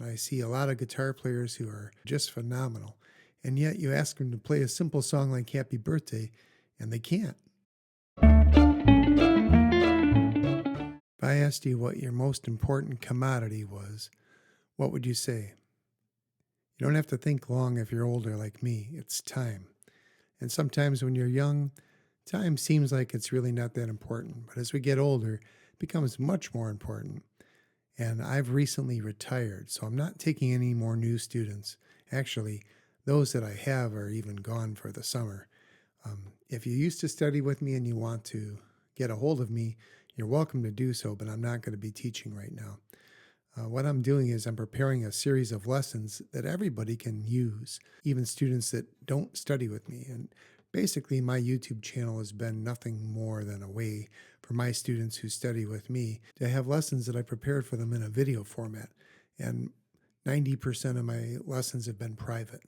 and I see a lot of guitar players who are just phenomenal. And yet you ask them to play a simple song like Happy Birthday, and they can't. If I asked you what your most important commodity was, what would you say? You don't have to think long if you're older like me. It's time. And sometimes when you're young, time seems like it's really not that important. But as we get older, it becomes much more important. And I've recently retired, so I'm not taking any more new students. Actually, those that I have are even gone for the summer. If you used to study with me and you want to get a hold of me, you're welcome to do so, but I'm not going to be teaching right now. What I'm doing is I'm preparing a series of lessons that everybody can use, even students that don't study with me. And basically, my YouTube channel has been nothing more than a way for my students who study with me to have lessons that I prepared for them in a video format. And 90% of my lessons have been private.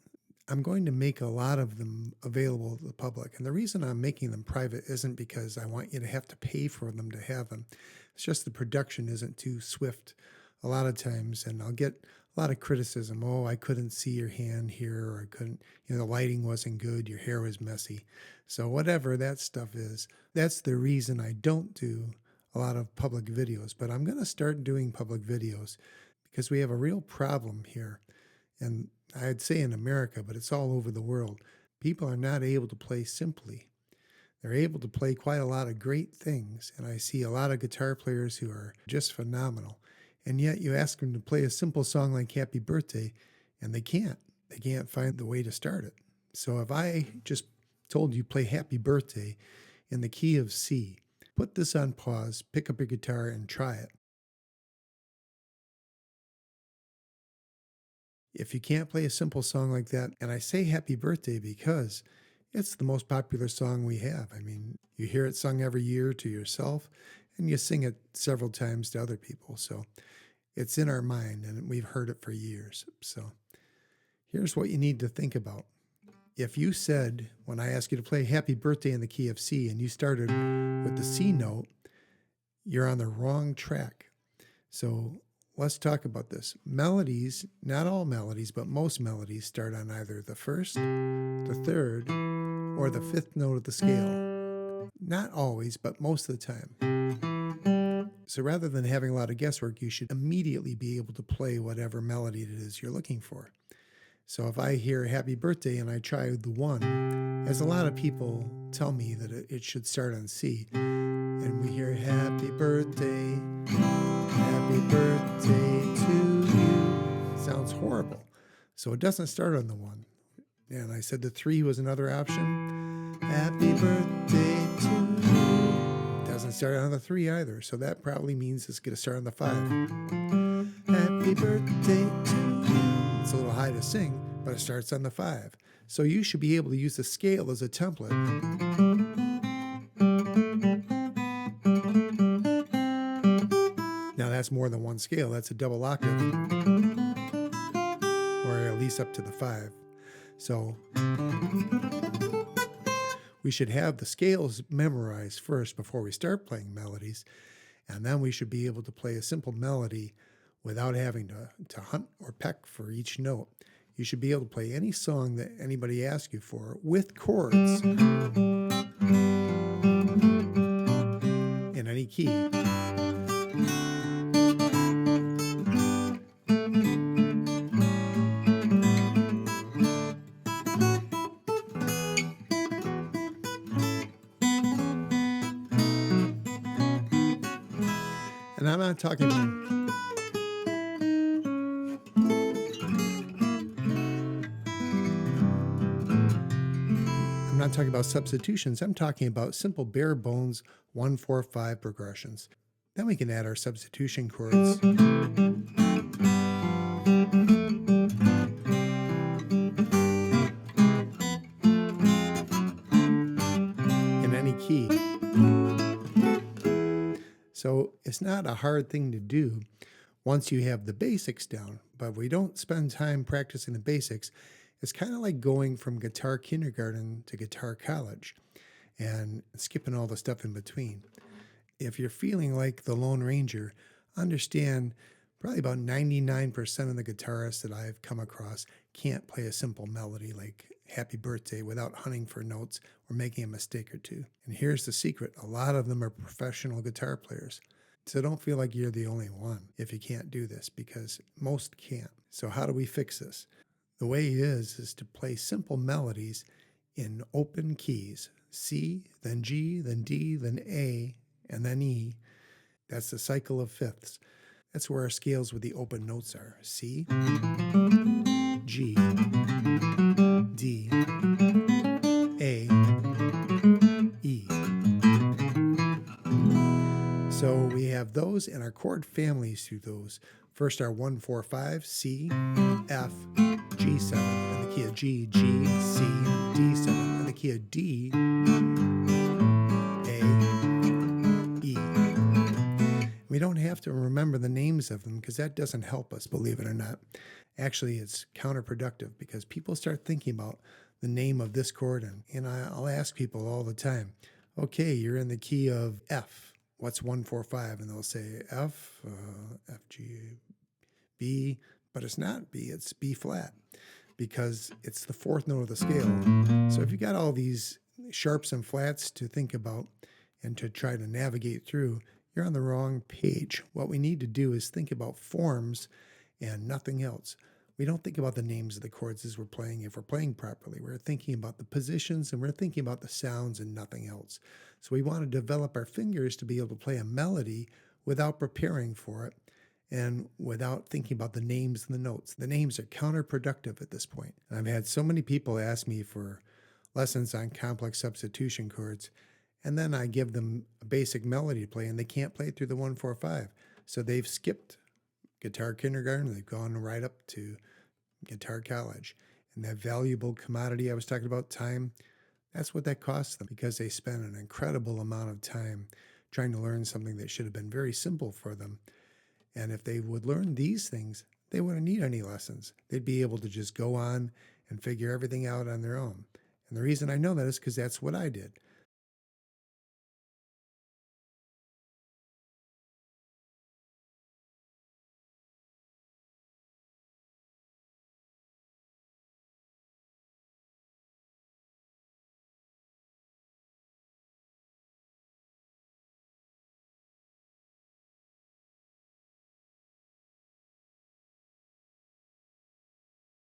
I'm going to make a lot of them available to the public. And the reason I'm making them private isn't because I want you to have to pay for them to have them. It's just the production isn't too swift a lot of times, and I'll get a lot of criticism. Oh, I couldn't see your hand here, or I couldn't, the lighting wasn't good, your hair was messy. So whatever that stuff is, that's the reason I don't do a lot of public videos. But I'm going to start doing public videos because we have a real problem here. And I'd say in America, but it's all over the world. People are not able to play simply. They're able to play quite a lot of great things. And I see a lot of guitar players who are just phenomenal. And yet you ask them to play a simple song like Happy Birthday, and they can't. They can't find the way to start it. So if I just told you play Happy Birthday in the key of C, put this on pause, pick up your guitar, and try it. If you can't play a simple song like that, and I say Happy Birthday because it's the most popular song we have. I mean, you hear it sung every year to yourself, and you sing it several times to other people. So it's in our mind, and we've heard it for years. So here's what you need to think about. If you said, when I asked you to play Happy Birthday in the key of C, and you started with the C note, you're on the wrong track. So let's talk about this. Melodies, not all melodies, but most melodies start on either the first, the third, or the fifth note of the scale. Not always, but most of the time. So rather than having a lot of guesswork, you should immediately be able to play whatever melody it is you're looking for. So if I hear Happy Birthday and I try the one, as a lot of people tell me that it should start on C, and we hear Happy Birthday to you. Sounds horrible. So it doesn't start on the one. And I said the 3 was another option. Happy birthday to you. Doesn't start on the 3 either. So that probably means it's going to start on the 5. Happy birthday to you. It's a little high to sing, but it starts on the 5. So you should be able to use the scale as a template. Now that's more than one scale. That's a double octave, or at least up to the 5. So we should have the scales memorized first before we start playing melodies, and then we should be able to play a simple melody without having to hunt or peck for each note. You should be able to play any song that anybody asks you for with chords in any key. And I'm not talking about substitutions. I'm talking about simple bare bones 1-4-5 progressions. Then we can add our substitution chords. In any key. So it's not a hard thing to do once you have the basics down, but if we don't spend time practicing the basics, it's kind of like going from guitar kindergarten to guitar college and skipping all the stuff in between. If you're feeling like the Lone Ranger, understand Probably about 99% of the guitarists that I've come across can't play a simple melody like Happy Birthday without hunting for notes or making a mistake or two. And here's the secret: a lot of them are professional guitar players. So don't feel like you're the only one if you can't do this, because most can't. So how do we fix this? The way is to play simple melodies in open keys: C, then G, then D, then A, and then E. That's the cycle of fifths. That's where our scales with the open notes are: C, G, D, A, E. So we have those and our chord families through those. First, our 1, 4, 5, C, F, G7, in the key of G, G, C, D7, in the key of D, A, E. We don't have to remember the names of them because that doesn't help us, believe it or not. Actually, it's counterproductive because people start thinking about the name of this chord, and I'll ask people all the time, okay, you're in the key of F. What's 1, 4, 5? And they'll say F, F, G, B, but it's not B, it's B flat because it's the fourth note of the scale. So if you got all these sharps and flats to think about and to try to navigate through, you're on the wrong page. What we need to do is think about forms and nothing else. We don't think about the names of the chords as we're playing. If we're playing properly, we're thinking about the positions and we're thinking about the sounds and nothing else. So we want to develop our fingers to be able to play a melody without preparing for it and without thinking about the names and the notes. The names are counterproductive at this point. And I've had so many people ask me for lessons on complex substitution chords, and then I give them a basic melody to play and they can't play it through the 1, 4, 5. So they've skipped guitar kindergarten, they've gone right up to guitar college. And that valuable commodity I was talking about, time, that's what that costs them, because they spend an incredible amount of time trying to learn something that should have been very simple for them. And if they would learn these things, they wouldn't need any lessons. They'd be able to just go on and figure everything out on their own. And the reason I know that is because that's what I did.